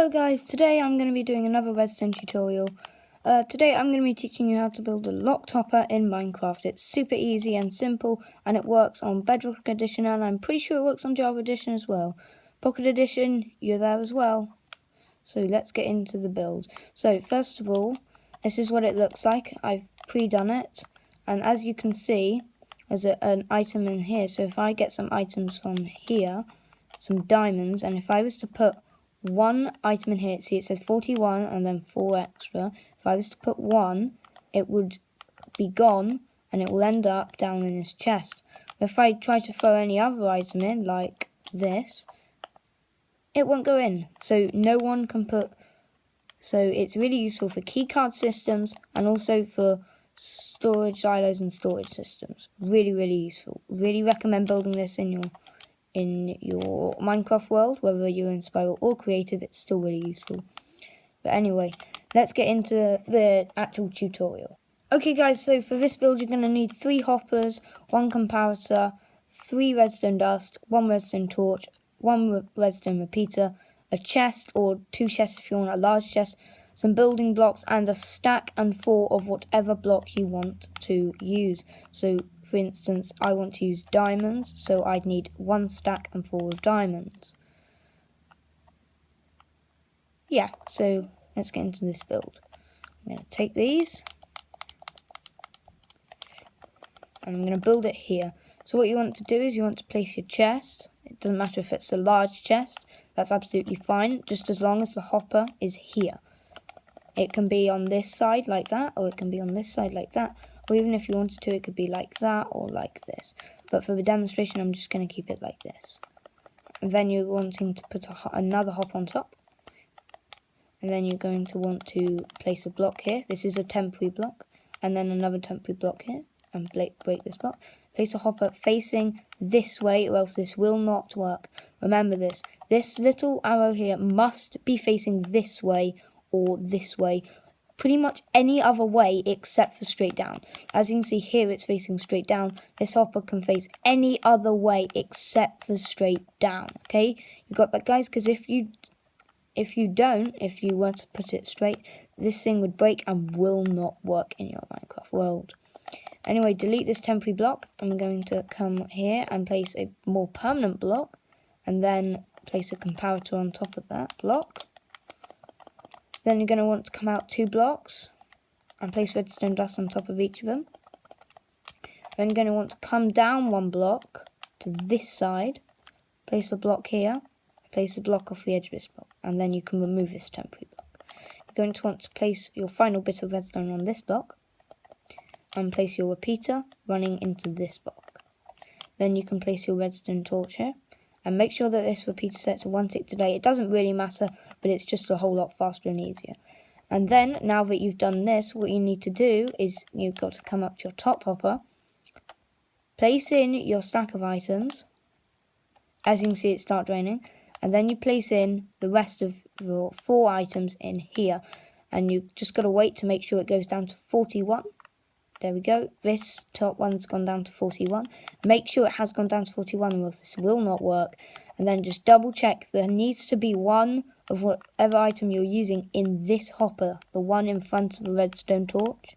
Hello guys, today I'm going to be doing another redstone tutorial. Today I'm going to be teaching you how to build a locked hopper in Minecraft. It's super easy and simple, and it works on Bedrock Edition, and I'm pretty sure it works on Java Edition as well. Pocket Edition, you're there as well. So let's get into the build. So first of all, this is what it looks like. I've pre-done it, and as you can see, there's an item in here. So if I get some items from here, some diamonds, and if I was to put one item in here, see it says 41 and then 4 extra. If I was to put one, it would be gone and it will end up down in this chest. If I try to throw any other item in, like this, it won't go in. So no one can put... So it's really useful for keycard systems and also for storage silos and storage systems. Really, really useful. Really recommend building this in your Minecraft world, whether you're in Spiral or Creative. It's still really useful. But anyway, let's get into the actual tutorial. Okay guys, so for this build you're going to need 3 hoppers, 1 comparator, 3 redstone dust, 1 redstone torch, 1 redstone repeater, a chest or 2 chests if you want a large chest, some building blocks, and a stack and 4 of whatever block you want to use. So for instance, I want to use diamonds, so I'd need 1 stack and 4 of diamonds. Yeah, so let's get into this build. I'm going to take these and I'm going to build it here. So what you want to do is you want to place your chest. It doesn't matter if it's a large chest, that's absolutely fine, just as long as the hopper is here. It can be on this side like that, or it can be on this side like that, or even if you wanted to, it could be like that or like this. But for the demonstration, I'm just going to keep it like this. And then you're wanting to put another hop on top. And then you're going to want to place a block here. This is a temporary block. And then another temporary block here. And break this block. Place a hopper facing this way, or else this will not work. Remember this. This little arrow here must be facing this way or this way. Pretty much any other way except for straight down. As you can see here, it's facing straight down. This hopper can face any other way except for straight down. Okay, you got that, guys? Because if you were to put it straight, this thing would break and will not work in your Minecraft world. Anyway, delete this temporary block. I'm going to come here and place a more permanent block, and then place a comparator on top of that block. Then you're going to want to come out 2 blocks and place redstone dust on top of each of them. Then you're going to want to come down 1 block to this side, place a block here, place a block off the edge of this block, and then you can remove this temporary block. You're going to want to place your final bit of redstone on this block, and place your repeater running into this block. Then you can place your redstone torch here, and make sure that this repeater set to 1 tick delay. It doesn't really matter, but it's just a whole lot faster and easier. And then, now that you've done this, what you need to do is you've got to come up to your top hopper, place in your stack of items. As you can see, it starts draining. And then you place in the rest of your 4 items in here. And you just got to wait to make sure it goes down to 41. There we go. This top one's gone down to 41. Make sure it has gone down to 41 or else this will not work. And then just double check. There needs to be one of whatever item you're using in this hopper. The one in front of the redstone torch.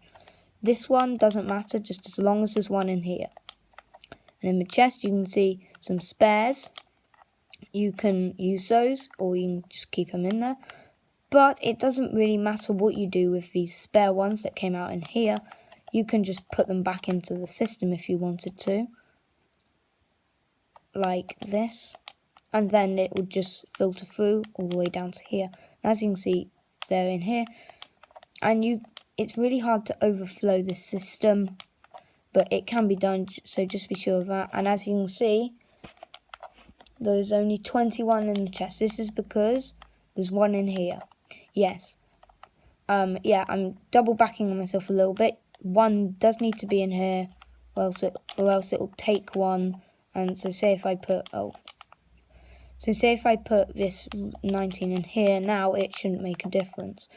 This one doesn't matter, just as long as there's one in here. And in the chest you can see some spares. You can use those, or you can just keep them in there. But it doesn't really matter what you do with these spare ones that came out in here. You can just put them back into the system if you wanted to. Like this. And then it would just filter through all the way down to here. As you can see, they're in here. And it's really hard to overflow this system. But it can be done, so just be sure of that. And as you can see, there's only 21 in the chest. This is because there's 1 in here. Yes. Yeah, I'm double backing on myself a little bit. 1 does need to be in here, or else it will take 1. And so say if I put this 19 in here now, it shouldn't make a difference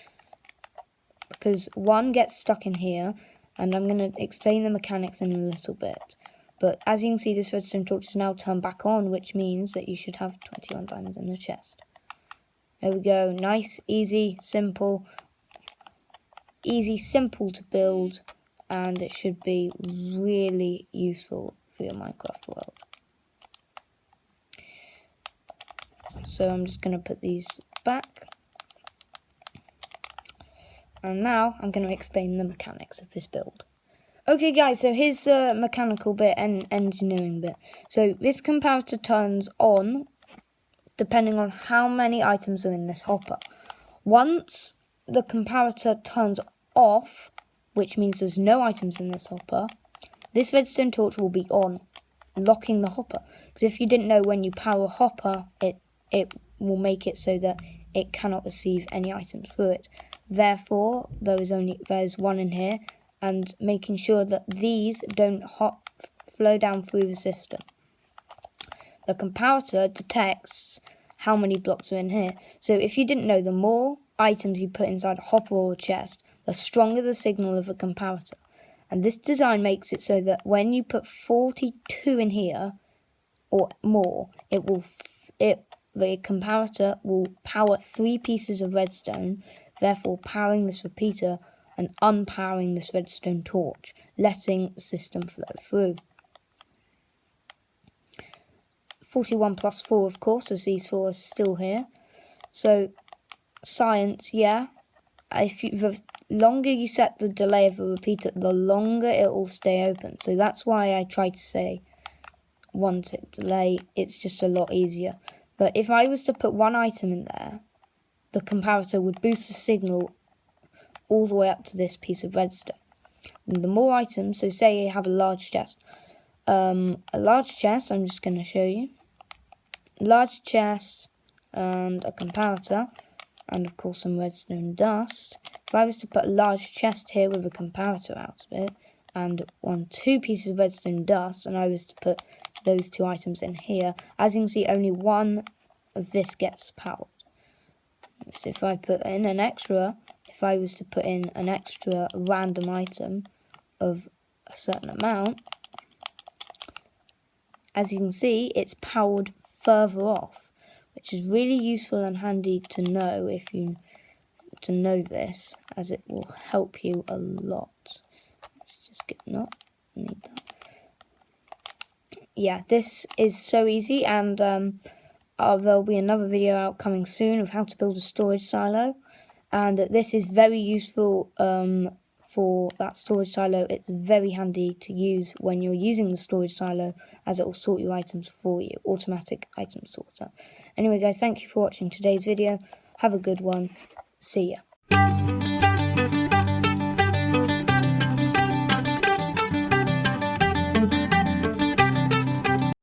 because 1 gets stuck in here, and I'm going to explain the mechanics in a little bit. But as you can see, this redstone torch is now turned back on, which means that you should have 21 diamonds in the chest. There we go. Nice, easy, simple. Easy, simple to build, and it should be really useful for your Minecraft world. So I'm just going to put these back. And now I'm going to explain the mechanics of this build. Okay guys, so here's the mechanical bit and engineering bit. So this comparator turns on depending on how many items are in this hopper. Once the comparator turns off, which means there's no items in this hopper, this redstone torch will be on, locking the hopper. Because if you didn't know, when you power a hopper, it will make it so that it cannot receive any items through it. Therefore, there's one in here, and making sure that these don't flow down through the system. The comparator detects how many blocks are in here. So if you didn't know, the more items you put inside a hopper or a chest, the stronger the signal of a comparator. And this design makes it so that when you put 42 in here or more, the comparator will power 3 pieces of redstone, therefore powering this repeater and unpowering this redstone torch, letting the system flow through. 41 plus 4, of course, as these 4 are still here. So, science, yeah. The longer you set the delay of a repeater, the longer it will stay open. So that's why I try to say once it delay, it's just a lot easier. But if I was to put one item in there, the comparator would boost the signal all the way up to this piece of redstone. And the more items, so say you have a large chest. I'm just going to show you. Large chest and a comparator, and of course some redstone dust. If I was to put a large chest here with a comparator out of it, and 2 pieces of redstone dust, and I was to put those 2 items in here, as you can see, only one of this gets powered. So if I put in an extra, if I was to put in an extra random item of a certain amount, as you can see, it's powered further off, which is really useful and handy to know if you know this, as it will help you a lot. Let's just not need that. Yeah, this is so easy, and there'll be another video out coming soon of how to build a storage silo, and this is very useful for that storage silo. It's very handy to use when you're using the storage silo, as it will sort your items for you, automatic item sorter. Anyway guys, thank you for watching today's video. Have a good one. See ya.